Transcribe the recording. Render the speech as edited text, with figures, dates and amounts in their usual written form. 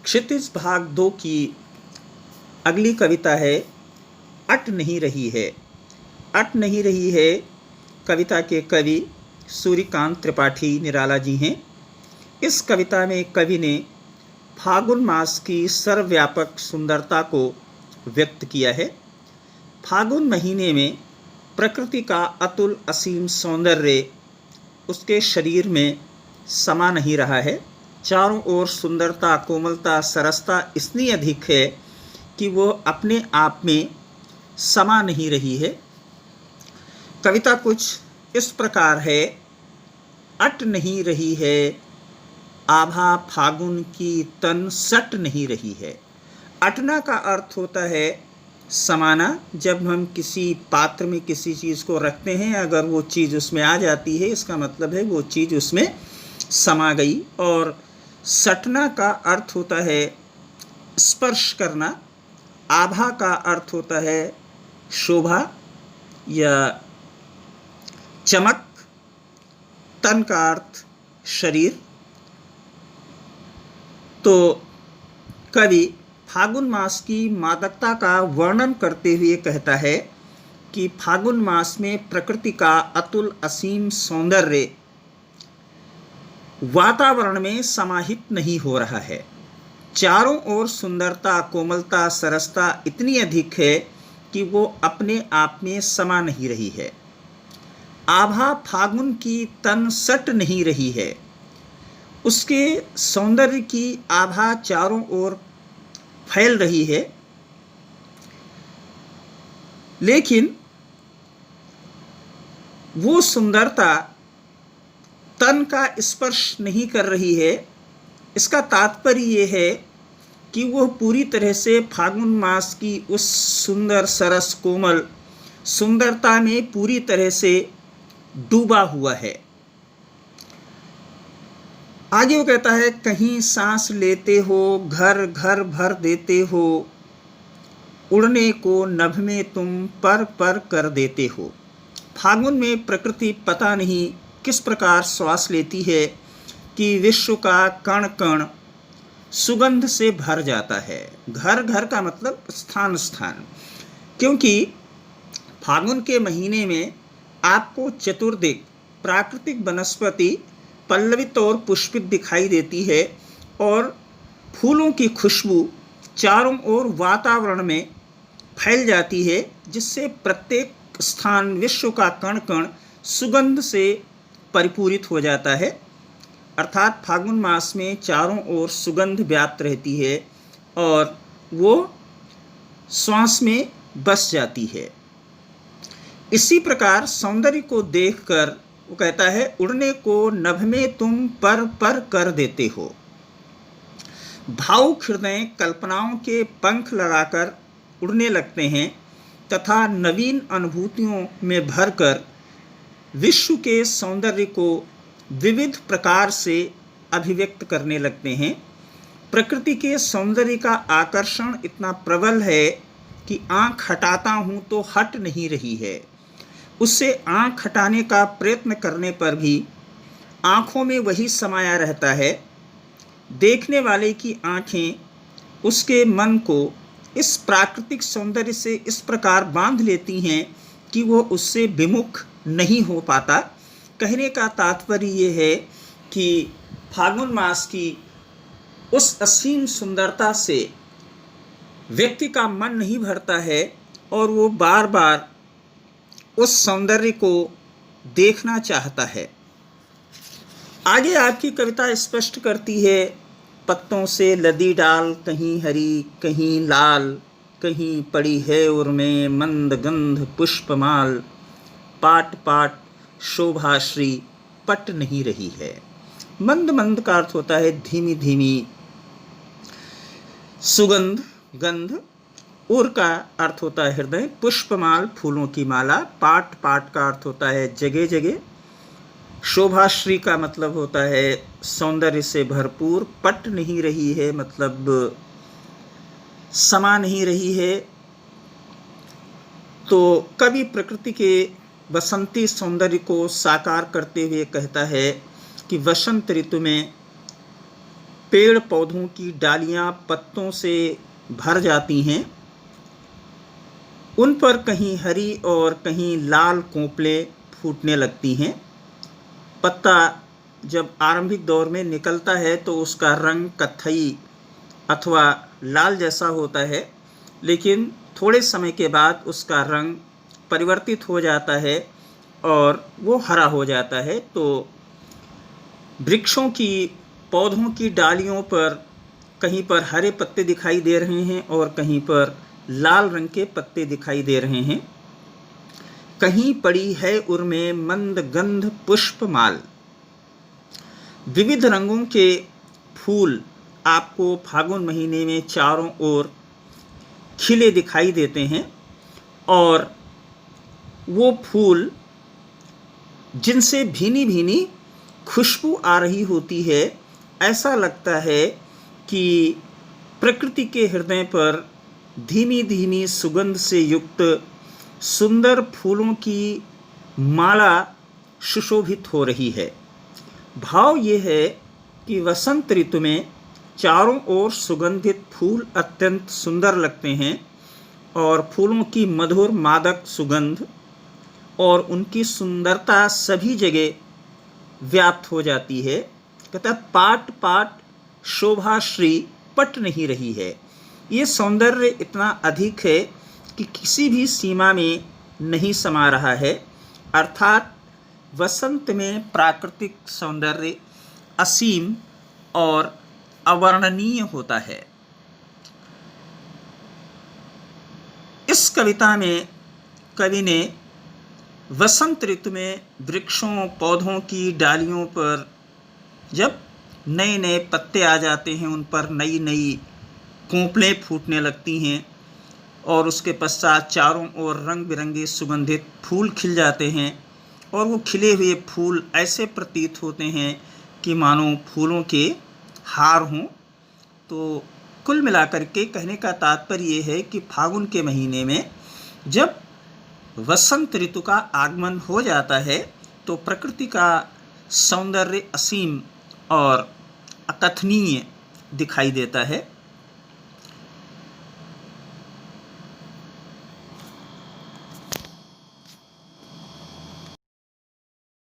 क्षितिज भाग 2 की अगली कविता है अट नहीं रही है। अट नहीं रही है कविता के कवि सूर्यकांत त्रिपाठी निराला जी हैं। इस कविता में कवि ने फागुन मास की सर्वव्यापक सुंदरता को व्यक्त किया है। फागुन महीने में प्रकृति का अतुल असीम सौंदर्य उसके शरीर में समा नहीं रहा है। चारों ओर सुंदरता, कोमलता, सरसता इतनी अधिक है कि वो अपने आप में समा नहीं रही है। कविता कुछ इस प्रकार है। अट नहीं रही है आभा फागुन की तन सट नहीं रही है। अटना का अर्थ होता है समाना। जब हम किसी पात्र में किसी चीज़ को रखते हैं, अगर वो चीज़ उसमें आ जाती है, इसका मतलब है वो चीज़ उसमें समा गई। और सटना का अर्थ होता है स्पर्श करना। आभा का अर्थ होता है शोभा या चमक। तन का अर्थ शरीर। तो कवि फागुन मास की मादकता का वर्णन करते हुए कहता है कि फागुन मास में प्रकृति का अतुल असीम सौंदर्य वातावरण में समाहित नहीं हो रहा है। चारों ओर सुंदरता, कोमलता, सरसता इतनी अधिक है कि वो अपने आप में समा नहीं रही है। आभा फागुन की तन सट नहीं रही है। उसके सौंदर्य की आभा चारों ओर फैल रही है, लेकिन वो सुंदरता तन का स्पर्श नहीं कर रही है। इसका तात्पर्य ये है कि वह पूरी तरह से फागुन मास की उस सुंदर सरस कोमल सुंदरता में पूरी तरह से डूबा हुआ है। आगे वो कहता है, कहीं सांस लेते हो घर घर भर देते हो, उड़ने को नभ में तुम पर पर कर देते हो। फागुन में प्रकृति पता नहीं किस प्रकार श्वास लेती है कि विश्व का कण कण सुगंध से भर जाता है। घर घर का मतलब स्थान स्थान, क्योंकि फागुन के महीने में आपको चतुर्दिक प्राकृतिक वनस्पति पल्लवित और पुष्पित दिखाई देती है और फूलों की खुशबू चारों ओर वातावरण में फैल जाती है, जिससे प्रत्येक स्थान विश्व का कण कण सुगंध से परिपूरित हो जाता है। अर्थात फागुन मास में चारों ओर सुगंध व्याप्त रहती है और वो श्वास में बस जाती है। इसी प्रकार सौंदर्य को देखकर वो कहता है, उड़ने को नभ में तुम पर पर कर देते हो। भावुक हृदय कल्पनाओं के पंख लगाकर उड़ने लगते हैं तथा नवीन अनुभूतियों में भरकर विश्व के सौंदर्य को विविध प्रकार से अभिव्यक्त करने लगते हैं। प्रकृति के सौंदर्य का आकर्षण इतना प्रबल है कि आँख हटाता हूँ तो हट नहीं रही है। उससे आँख हटाने का प्रयत्न करने पर भी आँखों में वही समाया रहता है। देखने वाले की आँखें उसके मन को इस प्राकृतिक सौंदर्य से इस प्रकार बांध लेती हैं कि वो उससे विमुख नहीं हो पाता। कहने का तात्पर्य ये है कि फागुन मास की उस असीम सुंदरता से व्यक्ति का मन नहीं भरता है और वो बार बार उस सौंदर्य को देखना चाहता है। आगे आपकी कविता स्पष्ट करती है, पत्तों से लदी डाल कहीं हरी कहीं लाल, कहीं पड़ी है उर्मे मंद गंध पुष्पमाल, पाट पाट शोभाश्री पट नहीं रही है। मंद मंद का अर्थ होता है धीमी धीमी सुगंध गंध। उर का अर्थ होता है हृदय। पुष्पमाल फूलों की माला। पाट पाट का अर्थ होता है जगह जगह। शोभाश्री का मतलब होता है सौंदर्य से भरपूर। पट नहीं रही है मतलब समा नहीं रही है। तो कवि प्रकृति के बसंती सौंदर्य को साकार करते हुए कहता है कि वसंत ऋतु में पेड़ पौधों की डालियां पत्तों से भर जाती हैं। उन पर कहीं हरी और कहीं लाल कोंपलें फूटने लगती हैं। पत्ता जब आरंभिक दौर में निकलता है तो उसका रंग कत्थई अथवा लाल जैसा होता है, लेकिन थोड़े समय के बाद उसका रंग परिवर्तित हो जाता है और वो हरा हो जाता है। तो वृक्षों की, पौधों की डालियों पर कहीं पर हरे पत्ते दिखाई दे रहे हैं और कहीं पर लाल रंग के पत्ते दिखाई दे रहे हैं। कहीं पड़ी है उर्मे मंद गंध पुष्पमाल। विविध रंगों के फूल आपको फागुन महीने में चारों ओर खिले दिखाई देते हैं और वो फूल जिनसे भीनी भीनी खुशबू आ रही होती है, ऐसा लगता है कि प्रकृति के हृदय पर धीमी धीमी सुगंध से युक्त सुंदर फूलों की माला सुशोभित हो रही है। भाव ये है कि वसंत ऋतु में चारों ओर सुगंधित फूल अत्यंत सुंदर लगते हैं और फूलों की मधुर मादक सुगंध और उनकी सुंदरता सभी जगह व्याप्त हो जाती है। कहता पाट पाट शोभाश्री पट नहीं रही है। ये सौंदर्य इतना अधिक है कि किसी भी सीमा में नहीं समा रहा है। अर्थात वसंत में प्राकृतिक सौंदर्य असीम और अवर्णनीय होता है। इस कविता में कवि ने वसंत ऋतु में वृक्षों पौधों की डालियों पर जब नए नए पत्ते आ जाते हैं, उन पर नई नई कोंपलें फूटने लगती हैं और उसके पश्चात चारों ओर रंग बिरंगे सुगंधित फूल खिल जाते हैं और वो खिले हुए फूल ऐसे प्रतीत होते हैं कि मानो फूलों के हार हों। तो कुल मिलाकर के कहने का तात्पर्य ये है कि फागुन के महीने में जब वसंत ऋतु का आगमन हो जाता है तो प्रकृति का सौंदर्य असीम और अकथनीय दिखाई देता है।